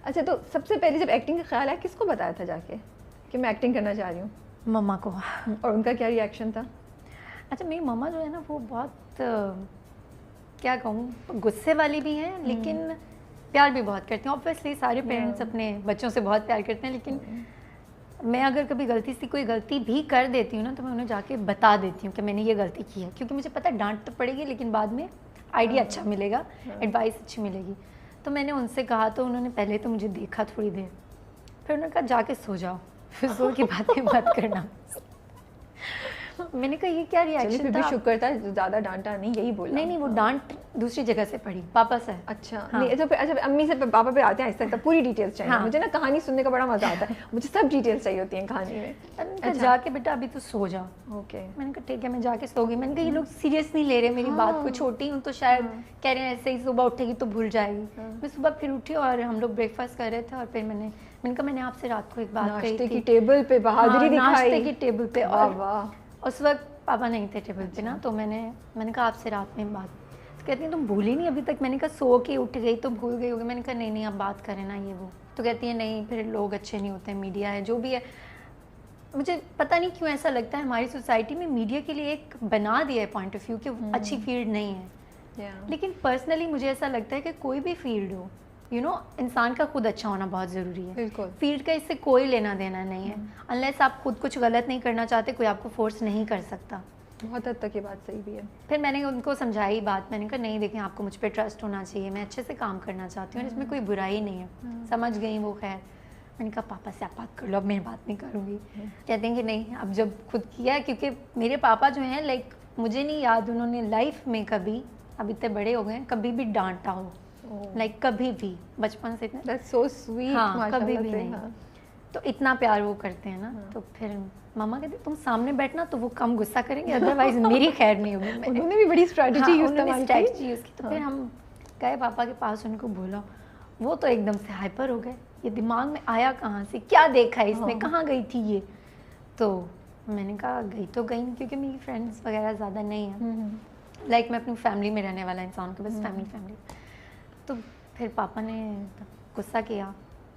اچھا تو سب سے پہلے جب ایکٹنگ کا خیال ہے کس کو بتایا تھا جا کے کہ میں ایکٹنگ کرنا چاہ رہی ہوں؟ مما کو. اور ان کا کیا ری ایکشن تھا؟ اچھا میری مما جو ہے نا وہ بہت کیا کہوں غصے والی بھی ہیں لیکن پیار بھی بہت کرتی ہیں. آبویسلی سارے پیرنٹس اپنے بچوں سے بہت پیار کرتے ہیں, لیکن میں اگر کبھی غلطی سے کوئی غلطی بھی کر دیتی ہوں نا تو میں انہیں جا کے بتا دیتی ہوں کہ میں نے یہ غلطی کی ہے, کیونکہ مجھے پتہ ہے ڈانٹ تو پڑے گی لیکن بعد میں آئیڈیا اچھا ملے گا, ایڈوائس اچھی ملے گی. تو میں نے ان سے کہا تو انہوں نے پہلے تو مجھے دیکھا تھوڑی دیر, پھر انہوں نے کہا جا کے سو جاؤ, فضول کی باتیں مت کرنا. میں نے کہا یہ کیا ریئیکشن تھا؟ شکر تھا زیادہ ڈانٹا نہیں, یہی بولا. نہیں وہ ڈانٹ دوسری جگہ سے پڑی, پاپا سے. اچھا اچھا امی سے پاپا پہ آتے ہیں اس تک پوری ڈیٹیلس چاہیے مجھے نا, کہانی سننے کا بڑا مزہ آتا ہے, مجھے سب ڈیٹیلس چاہیے ہوتی ہیں کہانی میں. جا کے بیٹا ابھی تو سو جاؤ. اوکے میں نے کہا ٹھیک ہے میں جا کے سو گئی. میں نے کہا یہ لوگ سیریس نہیں لے رہے میری بات کو, چھوٹی ہوں تو شاید کہہ رہے ہیں ایسے ہی صبح اٹھے گی تو بھول جائے گی. میں صبح پھر اٹھی اور ہم لوگ بریک فاسٹ کر رہے تھے اور پھر میں نے کہا میں نے آپ سے رات کو ایک بات کہی تھی, کی ٹیبل پہ بہادری دکھائی, ناشتے کی ٹیبل پہ. اور اس وقت پاپا نہیں تھے ٹیبل پہ نا, تو میں نے کہا آپ سے رات میں بات. کہتی ہیں تم بھولی نہیں ابھی تک؟ میں نے کہا سو کے اٹھ گئی تو بھول گئی ہوگی. میں نے کہا نہیں آپ بات کریں نا یہ وہ. تو کہتی ہیں نہیں پھر لوگ اچھے نہیں ہوتے, میڈیا ہے جو بھی ہے. مجھے پتہ نہیں کیوں ایسا لگتا ہے ہماری سوسائٹی میں میڈیا کے لیے ایک بنا دیا ہے پوائنٹ آف ویو کہ اچھی فیلڈ نہیں ہے. لیکن پرسنلی مجھے ایسا لگتا ہے کہ کوئی بھی فیلڈ ہو انسان کا خود اچھا ہونا بہت ضروری ہے. فیلڈ کا اس سے کوئی لینا دینا نہیں ہے, انلیس آپ خود کچھ غلط نہیں کرنا چاہتے کوئی آپ کو فورس نہیں کر سکتا. بہت حد تک یہ بات صحیح بھی ہے. پھر میں نے ان کو سمجھائی بات, میں نے کہا نہیں دیکھیں آپ کو مجھ پہ ٹرسٹ ہونا چاہیے, میں اچھے سے کام کرنا چاہتی ہوں, اس میں کوئی برائی نہیں ہے. سمجھ گئی وہ. خیر میں نے کہا پاپا سے آپ بات کر لو, اب میں بات نہیں کروں گی. کہتے ہیں کہ نہیں اب جب خود کیا ہے, کیونکہ میرے پاپا جو ہیں لائک مجھے نہیں یاد انہوں نے لائف میں کبھی, اب اتنے بڑے ہو گئے ہیں, کبھی بھی ڈانٹا ہو, لائک کبھی بھی بچپن سے کبھی بھی نہیں. تو اتنا پیار وہ کرتے ہیں نا. تو پھر ماما کہتے تم سامنے بیٹھنا تو وہ کم غصہ کریں گے, ادروائز میری خیر نہیں ہوگی. انہوں نے بھی بڑی اسٹریٹجی یوز کی. تو پھر ہم گئے پاپا کے پاس, ان کو بولا, وہ تو ایک دم سے ہائپر ہو گئے, یہ دماغ میں آیا کہاں سے, کیا دیکھا ہے اس نے, کہاں گئی تھی یہ. تو میں نے کہا گئی تو گئی نہیں, کیونکہ میری فرینڈس وغیرہ زیادہ نہیں ہیں, لائک میں اپنی فیملی میں رہنے والا انسان کو, بس فیملی. تو پھر پاپا نے غصہ کیا,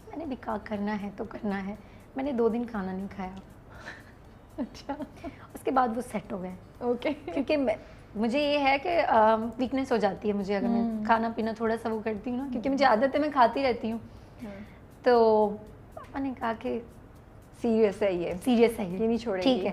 میں نے بھی کہا کرنا ہے تو کرنا ہے. میں نے 2 دن کھانا نہیں کھایا. اچھا اس کے بعد وہ سیٹ ہو گئے. اوکے کیونکہ مجھے یہ ہے کہ ویکنیس ہو جاتی ہے مجھے اگر میں کھانا پینا تھوڑا سا وہ کرتی ہوں نا, کیونکہ مجھے عادت ہے میں کھاتی رہتی ہوں. تو پاپا نے کہا کہ سیریس ہے یہ نہیں چھوڑے گی. ٹھیک ہے.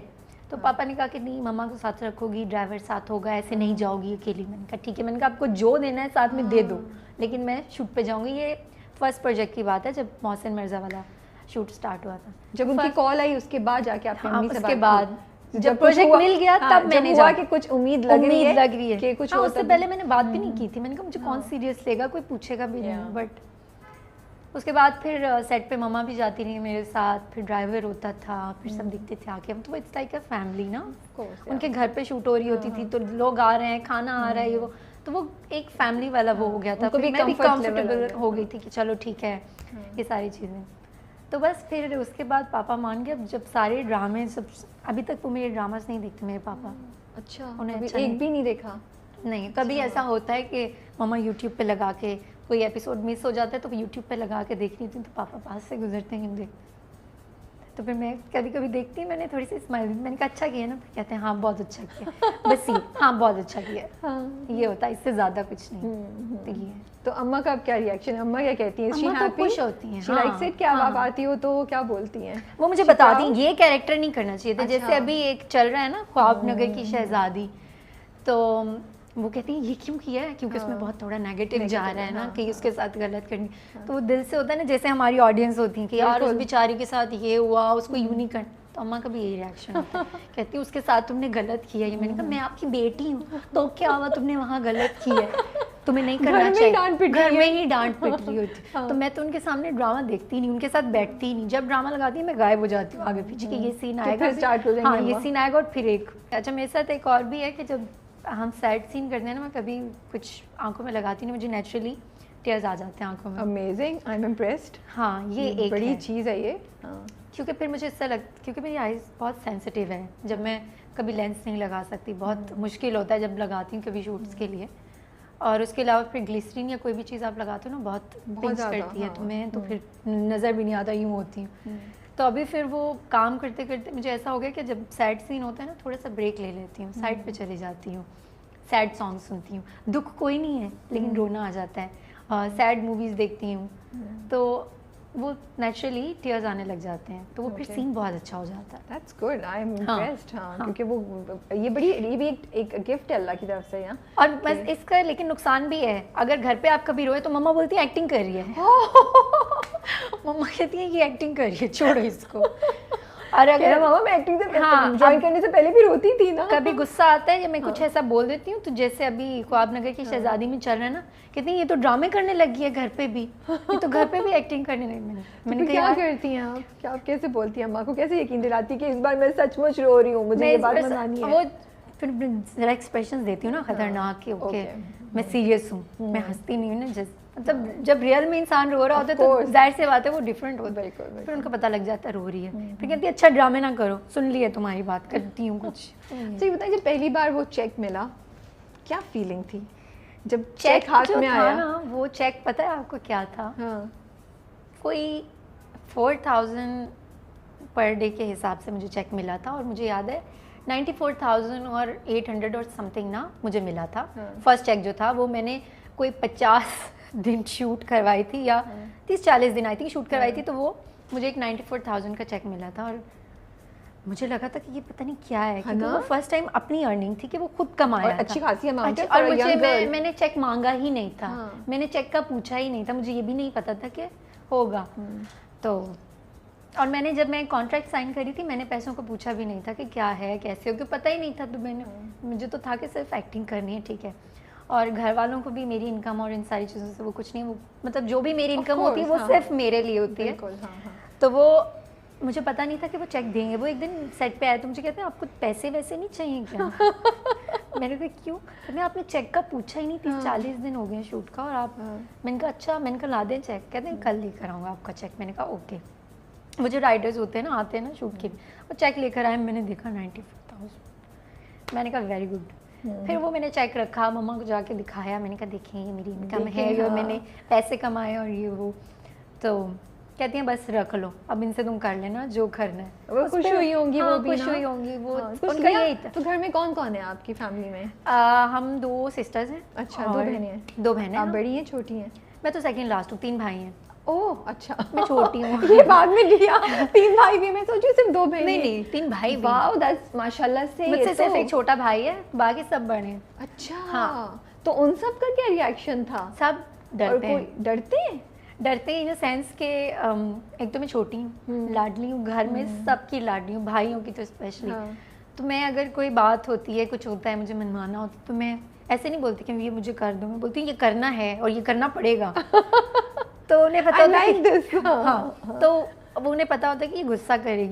تو پاپا نے کہا کہ نہیں مما کو ساتھ رکھو گی, ڈرائیور ساتھ ہوگا, ایسے نہیں جاؤ گی اکیلی. میں نے کہا ٹھیک ہے. میں نے کہا آپ کو جو دینا ہے ساتھ میں دے دو, لیکن میں شوٹ پہ جاؤں گی. یہ فرسٹ پروجیکٹ کی بات ہے جب محسن مرزا والا شوٹ سٹارٹ ہوا تھا. جب ان کی کال آئی اس کے بعد جا کے آپ نے امی سے بات کی؟ اس کے بعد جب پروجیکٹ مل گیا تب میں نے ہوا کہ کچھ امید لگ رہی ہے کہ کچھ. اس سے پہلے میں نے بات بھی نہیں کی تھی. میں نے کہا مجھے کون سیریس لے گا, کوئی پوچھے گا بھی نہیں. بٹ اس کے بعد پھر سیٹ پہ مما بھی جاتی رہی میرے ساتھ, پھر ڈرائیور ہوتا تھا, پھر سب دکھتے تھے آ کے. تو اٹس لائک اے فیملی نا. ان کے گھر پہ شوٹ ہو رہی ہوتی تھی تو لوگ آ رہے ہیں, کھانا آ رہا ہے, یہ وہ, تو وہ ایک فیملی والا وہ ہو گیا تھا. میں بھی کمفرٹیبل ہو گئی تھی کہ چلو ٹھیک ہے یہ ساری چیزیں. تو بس پھر اس کے بعد پاپا مان گیا. جب سارے ڈرامے سب, ابھی تک وہ میرے ڈراماز نہیں دیکھتے میرے پاپا. اچھا انہیں ایک بھی نہیں دیکھا؟ نہیں. کبھی ایسا ہوتا ہے کہ مما یوٹیوب پہ لگا کے کوئی ایپیسوڈ مس ہو جاتا ہے تو یوٹیوب پہ لگا کے دیکھ رہی تھی, تو پاپا پاس سے گزرتے ہیں دیکھ, تو پھر میں کبھی کبھی دیکھتی ہوں, میں نے تھوڑی سی اسمائل دی. میں نے کہا اچھا کیا نا. پھر کہتے ہیں ہاں بہت اچھا کیا, بس یہ ہاں بہت اچھا کیا. یہ ہوتا ہے, اس سے زیادہ کچھ نہیں. تو یہ تو اماں کا اب کیا ریئیکشن, اماں کیا کہتی ہیں؟ اماں تو خوش ہوتی ہیں. لائک سے کیا آپ آتی ہو تو کیا بولتی ہیں؟ وہ مجھے بتاتی ہیں یہ کیریکٹر نہیں کرنا چاہیے تھا. جیسے ابھی ایک چل رہا ہے نا خواب نگر کی شہزادی, تو وہ کہتی ہیں یہ کیوں کیا ہے, کیونکہ اس میں بہت تھوڑا نیگیٹو جا رہا ہے نا کہ اس کے ساتھ غلط کرنی. تو وہ دل سے ہوتا ہے نا, جیسے ہماری آڈینس ہوتی ہیں کہ یار اس بیچاری کے ساتھ یہ ہوا, اس کو یوں نہیں کرنا. تو اماں کا بھی یہی ریئیکشن ہوتا ہے, کہتی ہے اس کے ساتھ تم نے غلط کیا ہے. میں نے کہا میں آپ کی بیٹی ہوں تو کیا ہوا, تم نے وہاں غلط کیا ہے, تمہیں نہیں کرنا چاہیے. گھر میں ہی ڈانٹ پٹ رہی ہوتی. تو میں تو ان کے سامنے ڈرامہ دیکھتی نہیں, ان کے ساتھ بیٹھتی نہیں. جب ڈرامہ لگاتی ہوں میں غائب ہو جاتی ہوں آگے پیچھے کہ یہ سین آئے گا, ہاں یہ سین آئے گا, اور پھر ایک. اچھا میرے ساتھ ایک اور بھی ہے کہ جب ہم سیڈ سین کرتے ہیں نا, میں کبھی کچھ آنکھوں میں لگاتی نہیں, مجھے نیچرلی ٹیئرز آ جاتے ہیں آنکھوں میں. Amazing, I am impressed. ہاں یہ ایک بڑی چیز ہے یہ, کیونکہ پھر مجھے اس سے کیونکہ میری آئیز بہت سینسٹیو ہے. جب میں کبھی لینس نہیں لگا سکتی, بہت مشکل ہوتا ہے جب لگاتی ہوں کبھی شوٹس کے لیے, اور اس کے علاوہ پھر گلیسرین یا کوئی بھی چیز آپ لگاتے ہو نا بہت پنچ کرتی ہے تمہیں, تو پھر نظر بھی نہیں آتا, یوں ہوتی ہوں. تو ابھی پھر وہ کام کرتے کرتے مجھے ایسا ہو گیا کہ جب سیڈ سین ہوتا ہے نا تھوڑا سا بریک لے لیتی ہوں, سائڈ پہ چلی جاتی ہوں, سیڈ سانگ سنتی ہوں. دکھ کوئی نہیں ہے لیکن رونا آ جاتا ہے. سیڈ موویز دیکھتی ہوں تو وہ نیچرلی ٹیئرز آنے لگ جاتے ہیں, تو وہ پھر سین بہت اچھا ہو جاتا ہے. That's good, I am impressed. ہاں کیونکہ وہ یہ بھی ایک گفٹ ہے اللہ کی طرف سے. یہاں اور بس اس کا لیکن نقصان بھی ہے, اگر گھر پہ آپ کبھی روئے تو مما بولتی ہیں ایکٹنگ کر رہی ہے. مما کہتی ہیں یہ ایکٹنگ کر رہی ہے, چھوڑو اس کو. اور اگر ماما میں ایکٹنگ سے جوائن کرنے سے پہلے بھی روتی تھی نا, کبھی غصہ آتا ہے یا میں کچھ ایسا بول دیتی ہوں, تو جیسے ابھی خواب نگر کی شہزادی میں چل رہا ہے نا, کہتی ہیں یہ تو ڈرامے کرنے لگی ہے گھر پہ بھی, یہ تو گھر پہ بھی ایکٹنگ کرنے لگی. میں نے کیا کرتی ہیں آپ, کیا آپ کیسے بولتی ہیں, اماں کو کیسے یقین دلاتی کہ اس بار میں سچ مچ رو رہی ہوں, مجھے یہ بات بتانی ہے. وہ پھر ذرا ایکسپریشنز دیتی ہوں نا خطرناک کہ اوکے میں سیریس ہوں, میں ہنستی نہیں ہوں نا. مطلب جب ریئل میں انسان رو رہا ہوتا ہے تو ظاہر سی بات ہے وہ ڈفرینٹ ہوتا ہے, پھر ان کو پتہ لگ جاتا ہے رو رہی ہے. پھر کہتی ہے اچھا ڈرامے نہ کرو, سن لی ہے تمہاری بات, کرتی ہوں کچھ. اچھا یہ بتائیں جب پہلی بار وہ چیک ملا کیا فیلنگ تھی جب چیک ہاتھ میں آیا نا؟ وہ چیک پتہ ہے آپ کو کیا تھا, کوئی 4000 پر ڈے کے حساب سے مجھے چیک ملا تھا, اور مجھے یاد ہے 94,000 اور 800 اور سم تھنگ نا مجھے ملا تھا. فرسٹ چیک جو تھا وہ میں نے کوئی 50 دن شوٹ کروائی تھی یا 30-40 دن آئی تھی شوٹ کروائی تھی, تو وہ مجھے ایک 94,000 کا چیک ملا تھا. اور مجھے لگا تھا کہ یہ پتہ نہیں کیا ہے, کیونکہ وہ فرسٹ ٹائم اپنی ارننگ تھی کہ وہ خود کمایا تھا, اچھی خاصی اماؤنٹ ہے. اور مجھے میں نے چیک مانگا ہی نہیں تھا, میں نے چیک کا پوچھا ہی نہیں تھا, مجھے یہ بھی نہیں پتا تھا کہ ہوگا. تو اور میں نے جب میں کانٹریکٹ سائن کری تھی میں نے پیسوں کو پوچھا بھی نہیں تھا کہ کیا ہے کیسے ہو, کیونکہ پتہ ہی نہیں تھا. تو میں نے مجھے تو تھا کہ صرف ایکٹنگ کرنی ہے, ٹھیک ہے. اور گھر والوں کو بھی میری انکم اور ان ساری چیزوں سے وہ کچھ نہیں, وہ مطلب جو بھی میری انکم ہوتی ہے وہ صرف میرے لیے ہوتی ہے. تو وہ مجھے پتہ نہیں تھا کہ وہ چیک دیں گے. وہ ایک دن سیٹ پہ آئے تو مجھے کہتے ہیں آپ کو پیسے ویسے نہیں چاہیے کیا؟ میں نے کہا کیوں؟ میں آپ نے چیک کا پوچھا ہی نہیں, 30-40 دن ہو گئے شوٹ کا, اور آپ, میں نے کہا اچھا, میں نے کہا لا دیں چیک. کہتے ہیں کل لے کر آؤں گا آپ کا چیک. میں نے کہا اوکے. وہ جو رائٹرز ہوتے ہیں نا آتے ہیں نا شوٹ کے, وہ چیک لے کر آئے, میں نے دیکھا 94,000. میں نے کہا ویری گڈ. پھر وہ میں نے چیک رکھا, مما کو جا کے دکھایا, میں نے کہا دیکھیں یہ میری انکم ہے, اور میں نے پیسے کمائے اور یہ وہ. تو کہتی ہیں بس رکھ لو, اب ان سے تم کر لینا جو کرنا ہے. وہ خوش ہوئی ہوں گی, وہ بھی خوش ہوئی ہوں گی, وہ ان کا یہی تھا. تو گھر میں کون کون ہے آپ کی فیملی میں؟ ہم 2 سسٹرز ہیں. اچھا, 2 بہنیں ہیں. 2 بہنیں. آپ بڑی ہیں چھوٹی ہیں؟ میں تو سیکنڈ لاسٹ ہوں, 3 بھائی ہیں. اوہ اچھا, میں چھوٹی ہوں. یہ بعد میں لیا 3 بھائی بھی, میں سوچی صرف 2 بہنیں. نہیں 3 بھائی. واو دیٹس ماشاءاللہ سے. مجھ سے صرف ایک چھوٹا بھائی ہے, باقی سب بڑے ہیں. اچھا ہاں, تو ان سب کا کیا ری ایکشن تھا؟ سب ڈرتے ہیں. ڈرتے ہیں ان سینس کہ ایک تو میں چھوٹی ہوں, لاڈلی ہوں, گھر میں سب کی لاڈلی ہوں, بھائیوں کی تو اسپیشلی. تو میں اگر کوئی بات ہوتی ہے, کچھ ہوتا ہے, مجھے منوانا ہوتا ہے, تو میں ایسے نہیں بولتی کہ یہ مجھے کر دو, میں بولتی ہوں یہ کرنا ہے اور یہ کرنا پڑے گا. تو انہیں پتا ہوتا ہے, ہاں, تو اب انہیں پتا ہوتا ہے کہ یہ غصہ کرے گی.